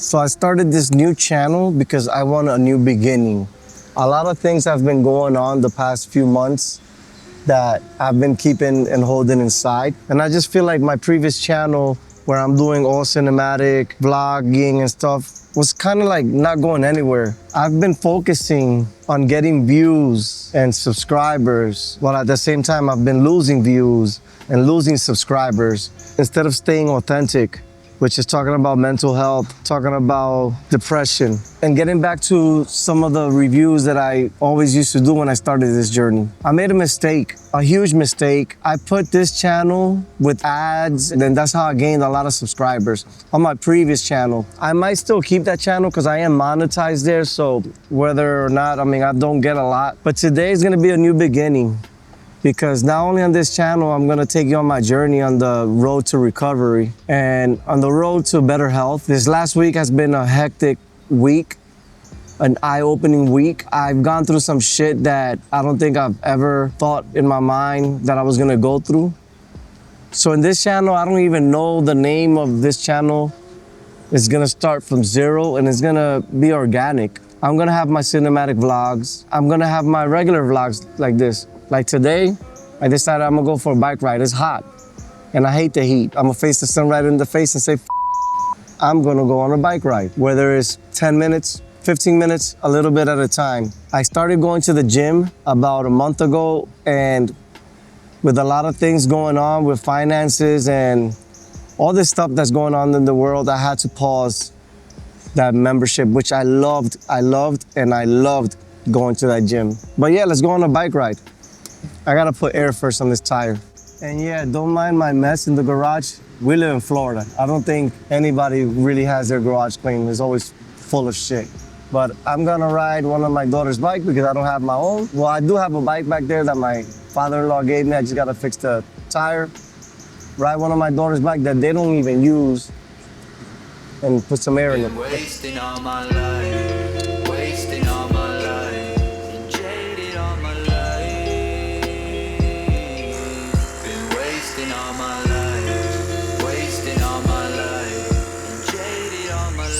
So I started this new channel because I want a new beginning. A lot of things have been going on the past few months that I've been keeping and holding inside. And I just feel like my previous channel, where I'm doing all cinematic, vlogging and stuff, was kind of like not going anywhere. I've been focusing on getting views and subscribers, while at the same time I've been losing views and losing subscribers instead of staying authentic, which is talking about mental health, talking about depression, and getting back to some of the reviews that I always used to do when I started this journey. I made a mistake, a huge mistake. I put this channel with ads, and then that's how I gained a lot of subscribers on my previous channel. I might still keep that channel because I am monetized there, so whether or not, I don't get a lot. But today is gonna be a new beginning, because not only on this channel, I'm gonna take you on my journey on the road to recovery and on the road to better health. This last week has been a hectic week, an eye-opening week. I've gone through some shit that I don't think I've ever thought in my mind that I was gonna go through. So in this channel, I don't even know the name of this channel. It's gonna start from zero and it's gonna be organic. I'm gonna have my cinematic vlogs. I'm gonna have my regular vlogs like this. Like today, I decided I'm gonna go for a bike ride. It's hot, and I hate the heat. I'm gonna face the sun right in the face and say, I'm gonna go on a bike ride. Whether it's 10 minutes, 15 minutes, a little bit at a time. I started going to the gym about a month ago, and with a lot of things going on with finances and all this stuff that's going on in the world, I had to pause that membership, which I loved, and I loved going to that gym. But yeah, let's go on a bike ride. I gotta put air first on this tire. And yeah, don't mind my mess in the garage. We live in Florida. I don't think anybody really has their garage clean. It's always full of shit. But I'm gonna ride one of my daughter's bike because I don't have my own. Well, I do have a bike back there that my father-in-law gave me. I just gotta fix the tire. Ride one of my daughter's bike that they don't even use and put some air in it. Wasting all my life, wasting all my life, jaded all my life. Been wasting all my life, wasting all my life, jaded all my life.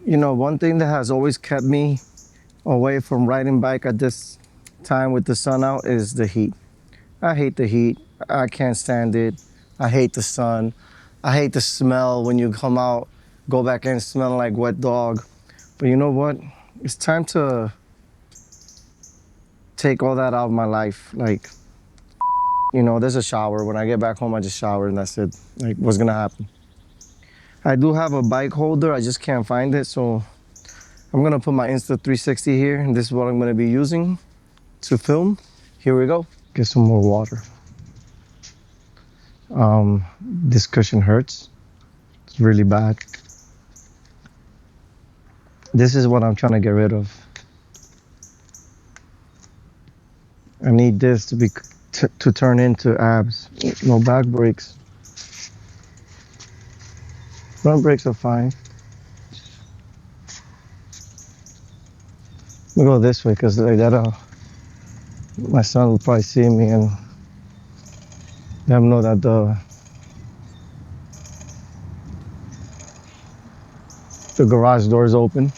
You know, one thing that has always kept me away from riding bike at this time with the sun out is the heat. I hate the heat. I can't stand it. I hate the sun. I hate the smell when you come out, go back in smelling like wet dog. But you know what? It's time to take all that out of my life. Like, you know, there's a shower. When I get back home, I just shower and that's it. Like, what's gonna happen? I do have a bike holder. I just can't find it. So I'm gonna put my Insta360 here, and this is what I'm gonna be using to film. Here we go. Get some more water. This cushion hurts. It's really bad. This is what I'm trying to get rid of. I need this to turn into abs. No back breaks. Front brakes are fine. Let me go this way because like that, my son will probably see me and let him know that the garage door is open.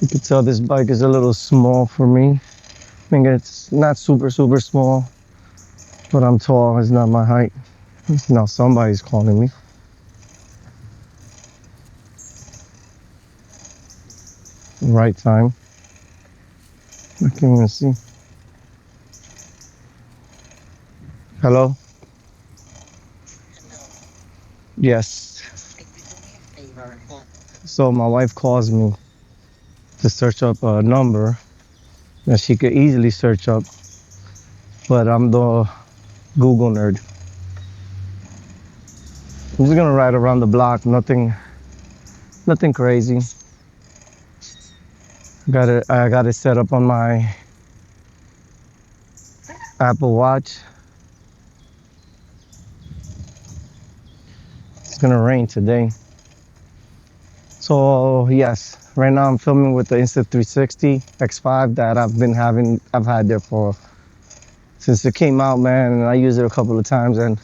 You can tell this bike is a little small for me. I think it's not super small, but I'm tall. It's not my height. Now somebody's calling me. Right time. I can't even see. Hello? Yes. So my wife calls me to search up a number that she could easily search up, but I'm the Google nerd. I'm just gonna ride around the block, nothing crazy. I got it set up on my Apple Watch. It's gonna rain today. So yes, right now I'm filming with the Insta360 X5 that I've had there for since it came out, man, and I used it a couple of times, and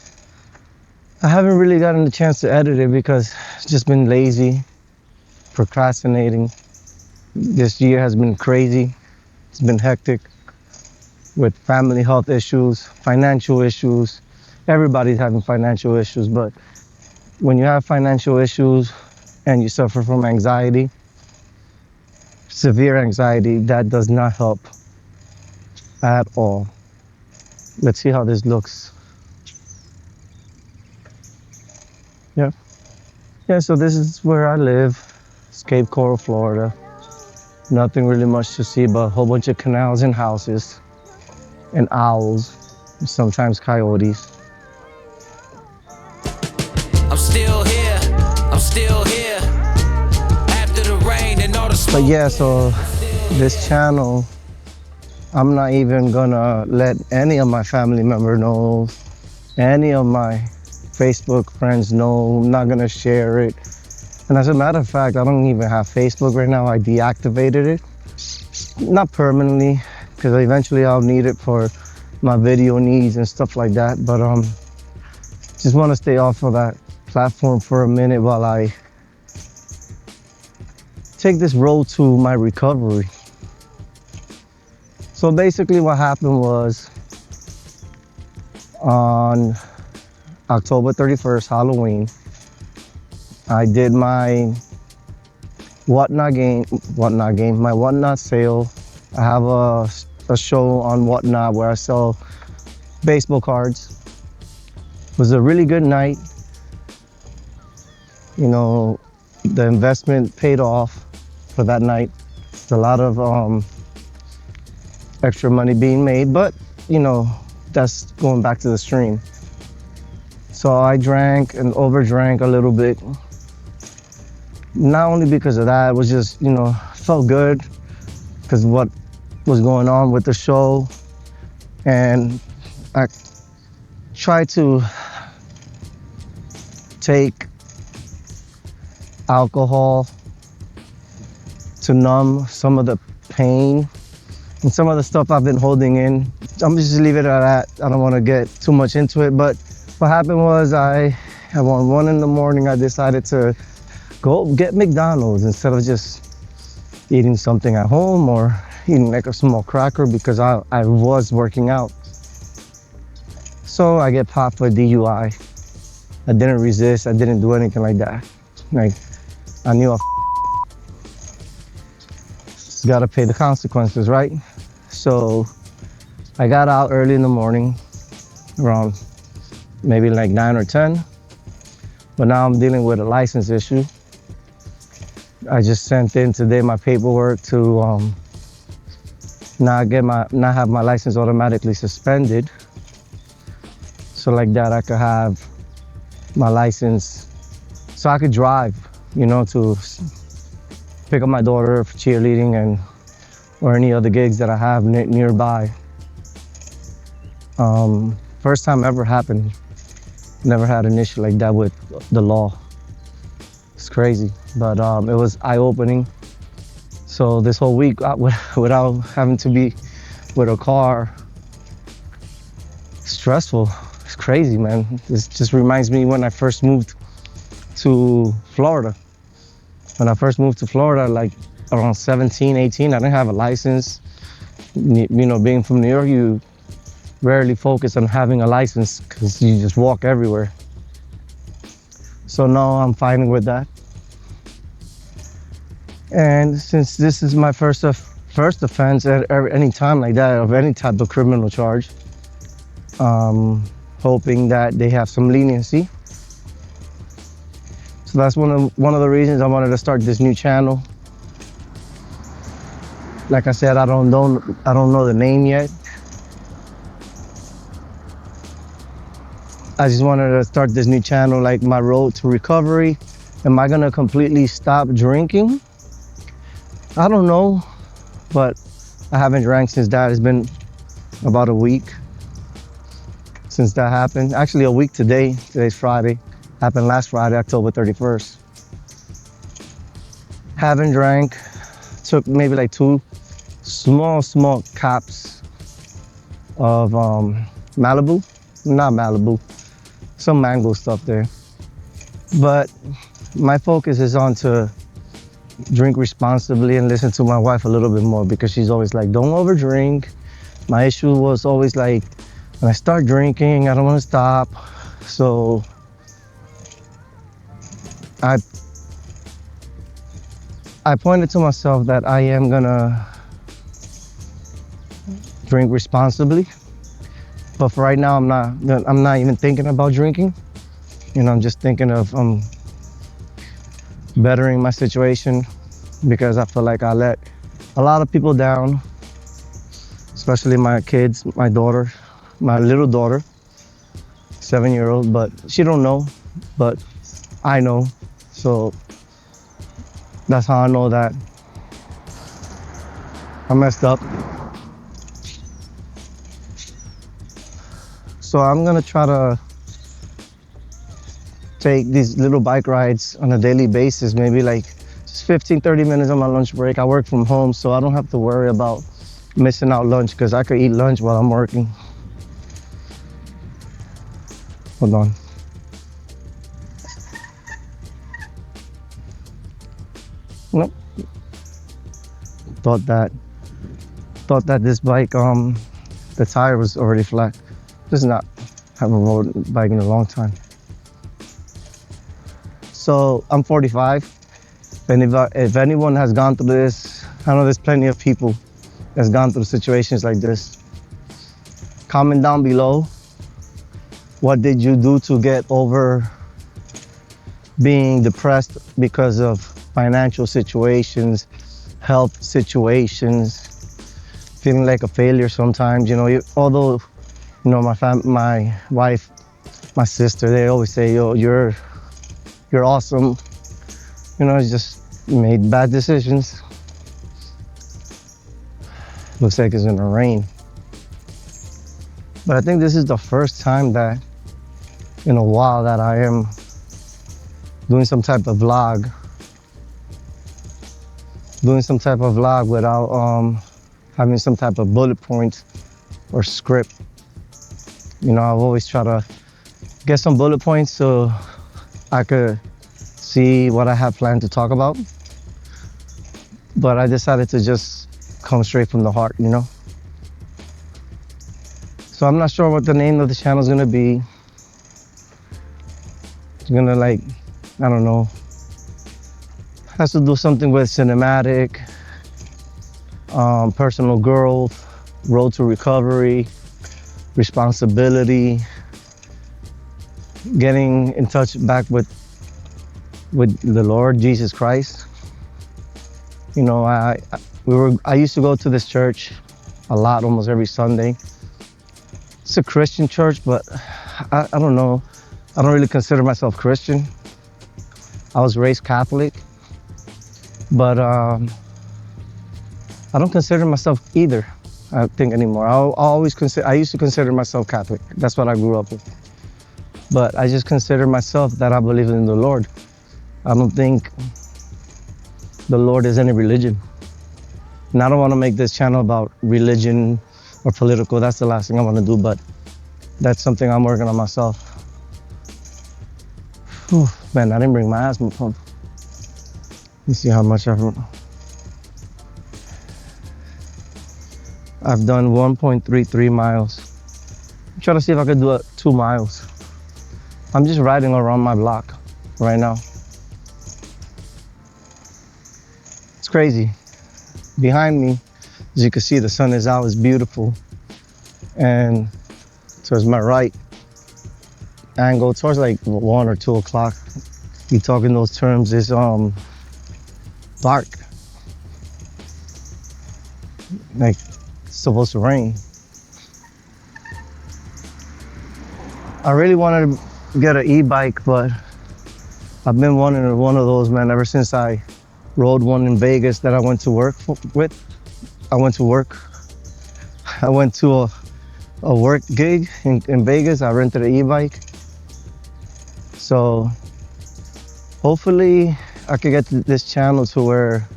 I haven't really gotten the chance to edit it because it's just been lazy, procrastinating. This year has been crazy. It's been hectic with family health issues, financial issues. Everybody's having financial issues, but when you have financial issues and you suffer from anxiety, severe anxiety, that does not help at all. Let's see how this looks. Yeah, so this is where I live, Cape Coral, Florida. Nothing really much to see but a whole bunch of canals and houses and owls, and sometimes coyotes. I'm still here, I'm still here. After the rain and all the smoke. But yeah, so this channel, I'm not even gonna let any of my family members know, any of my Facebook friends know. I'm not gonna share it. And as a matter of fact, I don't even have Facebook right now. I deactivated it. Not permanently, because eventually I'll need it for my video needs and stuff like that. But just want to stay off of that platform for a minute while I take this road to my recovery. So basically what happened was on October 31st, Halloween, I did my Whatnot sale. I have a show on Whatnot where I sell baseball cards. It was a really good night. You know, the investment paid off for that night. There's a lot of extra money being made, but you know, that's going back to the stream. So I drank and overdrank a little bit. Not only because of that, it was just, you know, felt good because what was going on with the show. And I tried to take alcohol to numb some of the pain and some of the stuff I've been holding in. I'm just leave it at that. I don't want to get too much into it, but what happened was at 1 in the morning, I decided to go get McDonald's instead of just eating something at home or eating like a small cracker because I was working out. So I get popped for DUI. I didn't resist. I didn't do anything like that. Like, I knew I just gotta pay the consequences, right? So I got out early in the morning, around maybe like 9 or 10. But now I'm dealing with a license issue. I just sent in today my paperwork to not have my license automatically suspended. So like that I could have my license so I could drive, you know, to pick up my daughter for cheerleading or any other gigs that I have nearby. First time ever happened. Never had an issue like that with the law. It's crazy, but it was eye-opening. So this whole week, without having to be with a car, stressful. It's crazy, man. This just reminds me when I first moved to Florida. When I first moved to Florida, like around 17, 18, I didn't have a license. You know, being from New York, you rarely focus on having a license because you just walk everywhere. So now I'm fighting with that. And since this is my first offense at any time like that of any type of criminal charge, hoping that they have some leniency. So that's one of the reasons I wanted to start this new channel. Like I said, I don't know the name yet. I just wanted to start this new channel, like my road to recovery. Am I gonna completely stop drinking? I don't know, but I haven't drank since that. It's been about a week since that happened. Actually, a week today. Today's Friday. Happened last Friday, October 31st. Haven't drank. Took maybe like two small caps of Malibu. Not Malibu. Some mango stuff there. But my focus is on to drink responsibly and listen to my wife a little bit more, because she's always like, don't overdrink. My issue was always like, when I start drinking, I don't want to stop. So I pointed to myself that I am gonna drink responsibly. But for right now, I'm not even thinking about drinking. I'm just thinking of bettering my situation, because I feel like I let a lot of people down, especially my kids, my daughter, my little daughter, 7-year-old, but she don't know, but I know. So that's how I know that I messed up. So I'm gonna try to take these little bike rides on a daily basis, maybe like just 15-30 minutes on my lunch break. I work from home, so I don't have to worry about missing out lunch, because I could eat lunch while I'm working. Hold on. Nope. Thought that this bike, the tire was already flat. Just not haven't rode a bike in a long time. So I'm 45, and if anyone has gone through this, I know there's plenty of people that's gone through situations like this. Comment down below, what did you do to get over being depressed because of financial situations, health situations, feeling like a failure sometimes. Although my wife, my sister, they always say, yo, you're awesome. It's just made bad decisions. Looks like it's gonna rain. But I think this is the first time that in a while that I am doing some type of vlog. Without having some type of bullet point or script. I've always tried to get some bullet points so I could see what I have planned to talk about. But I decided to just come straight from the heart, So I'm not sure what the name of the channel is gonna be. It's gonna I don't know. Has to do something with cinematic, personal growth, road to recovery, responsibility, getting in touch back with the Lord Jesus Christ. I used to go to this church a lot, almost every Sunday. It's a Christian church, but I don't know. I don't really consider myself Christian. I was raised Catholic, but I don't consider myself either, I think, anymore. I used to consider myself Catholic. That's what I grew up with. But I just consider myself that I believe in the Lord. I don't think the Lord is any religion. And I don't want to make this channel about religion or political. That's the last thing I want to do, but that's something I'm working on myself. Whew, man, I didn't bring my asthma pump. Let me see how much I've done 1.33 miles. I'm trying to see if I could do 2 miles. I'm just riding around my block right now. It's crazy. Behind me, as you can see, the sun is out, it's beautiful. And towards my right angle, towards like 1 or 2 o'clock, you talk in those terms, is dark. Like it's supposed to rain. I really wanted to get an e-bike, but I've been wanting one of those, man, ever since I rode one in Vegas that I went to work with. I went to a work gig in Vegas. I rented an e-bike. So hopefully I could get this channel to where,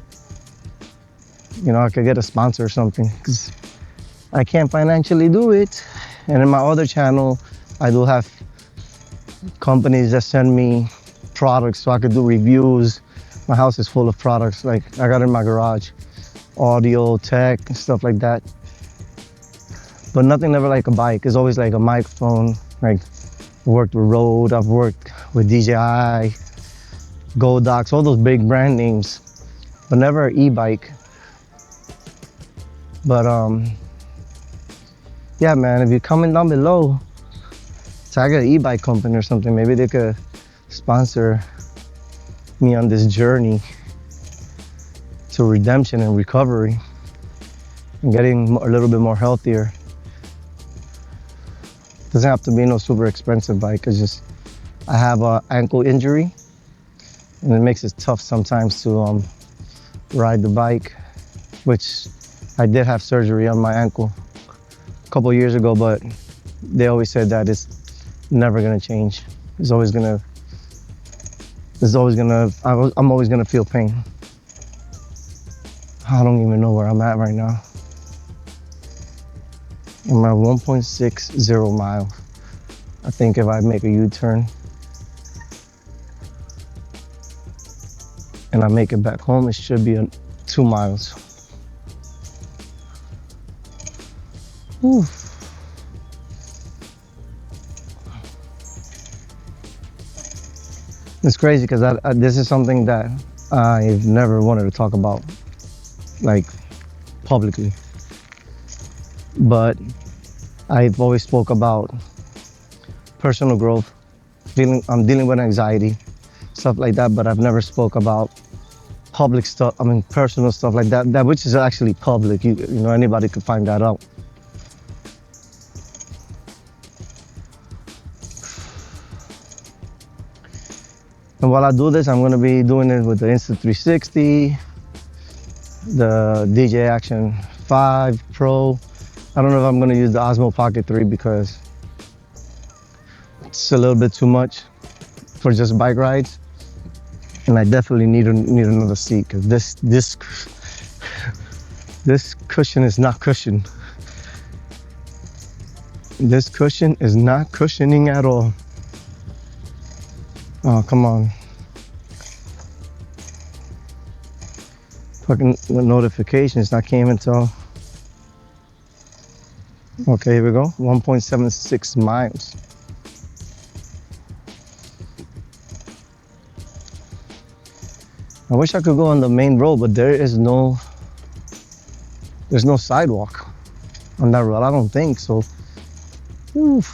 you know, I could get a sponsor or something, because I can't financially do it. And in my other channel, I do have companies that send me products so I could do reviews. My house is full of products, like I got in my garage, audio, tech, stuff like that. But nothing ever like a bike. It's always like a microphone. Like I've worked with Rode, I've worked with DJI, Godox, all those big brand names, but never an e-bike. But yeah, man, if you're coming down below, tag an e-bike company or something. Maybe they could sponsor me on this journey to redemption and recovery and getting a little bit more healthier. Doesn't have to be no super expensive bike. It's just I have an ankle injury, and it makes it tough sometimes to ride the bike, which I did have surgery on my ankle a couple years ago, but they always said that it's never gonna change. I'm always gonna feel pain. I don't even know where I'm at right now. I'm at 1.60 miles. I think if I make a U-turn and I make it back home, it should be 2 miles. Whew. It's crazy because this is something that I've never wanted to talk about, like, publicly. But I've always spoke about personal growth, I'm dealing with anxiety, stuff like that, but I've never spoke about public stuff, personal stuff like that which is actually public. You know, anybody could find that out. And while I do this, I'm gonna be doing it with the Insta360, the DJI Action 5 Pro. I don't know if I'm gonna use the Osmo Pocket 3 because it's a little bit too much for just bike rides. And I definitely need another seat, because this cushion is not cushioned. This cushion is not cushioning at all. Oh, come on. Fucking notifications not came until. Okay, here we go. 1.76 miles. I wish I could go on the main road, but there's no sidewalk on that road. I don't think so. Oof.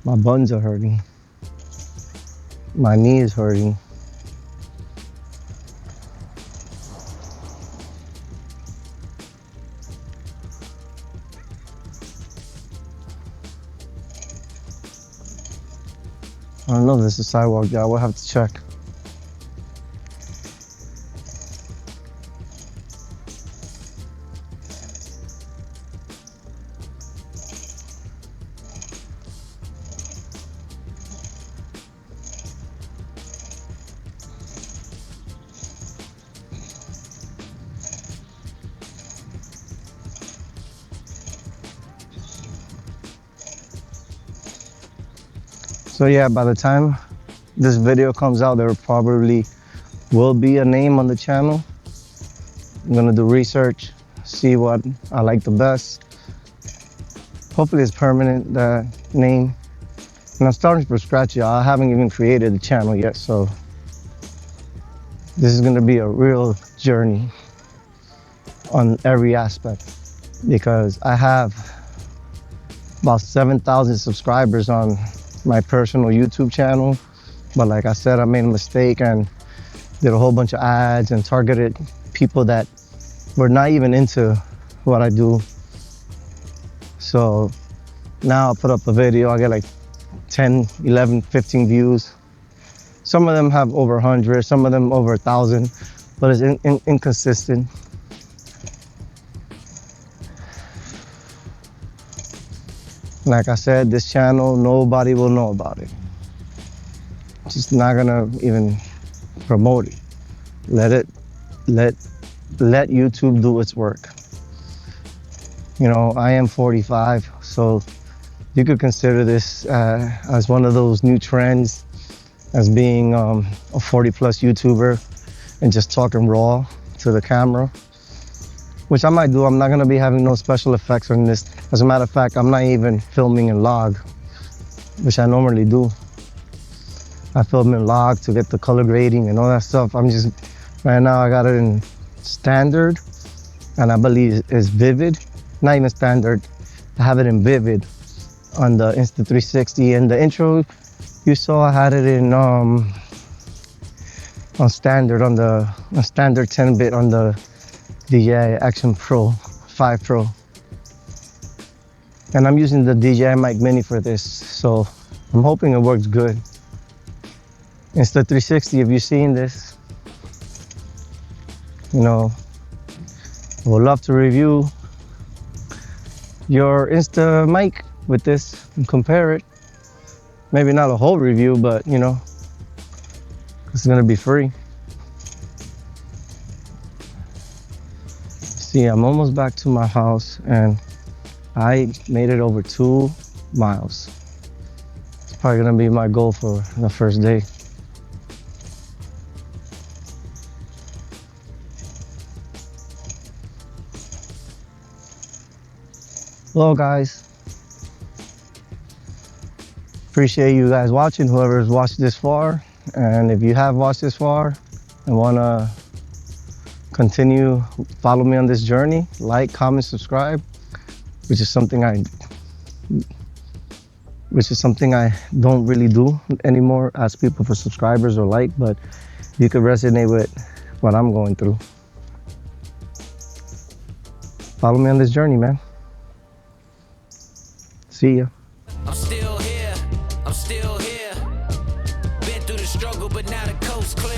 My buns are hurting. My knee is hurting. I don't know if this is a sidewalk, yeah, we'll have to check. So yeah, by the time this video comes out, there probably will be a name on the channel. I'm gonna do research, see what I like the best. Hopefully it's permanent, that name. And I'm starting from scratch, y'all. I haven't even created the channel yet, so this is gonna be a real journey on every aspect, because I have about 7,000 subscribers on my personal YouTube channel. But like I said, I made a mistake and did a whole bunch of ads and targeted people that were not even into what I do. So now I put up a video, I get like 10, 11, 15 views. Some of them have over 100, some of them over 1,000, but it's inconsistent. Like I said, this channel, nobody will know about it. just not gonna even promote it. Let it, let, let YouTube do its work. You know, I am 45, so you could consider this as one of those new trends, as being a 40 plus YouTuber and just talking raw to the camera, which I might do. I'm not gonna be having no special effects on this. As a matter of fact, I'm not even filming in log, which I normally do. I film in log to get the color grading and all that stuff. Right now I got it in standard, and I believe it's vivid. Not even standard, I have it in vivid on the Insta360. And the intro you saw, I had it in on standard, on standard 10-bit on the DJI Action Pro 5 Pro. And I'm using the DJI Mic Mini for this, so I'm hoping it works good. Insta360, if you've seen this, you know, I would love to review your Insta mic with this and compare it. Maybe not a whole review, but you know, it's gonna be free. See, I'm almost back to my house and I made it over 2 miles. It's probably gonna be my goal for the first day. Well, guys, appreciate you guys watching, whoever's watched this far. And if you have watched this far and wanna continue, follow me on this journey, like, comment, subscribe, which is something I don't really do anymore, ask people for subscribers or like, but you could resonate with what I'm going through. Follow me on this journey, man. See ya. I'm still here, I'm still here. Been through the struggle, but now the coast clear.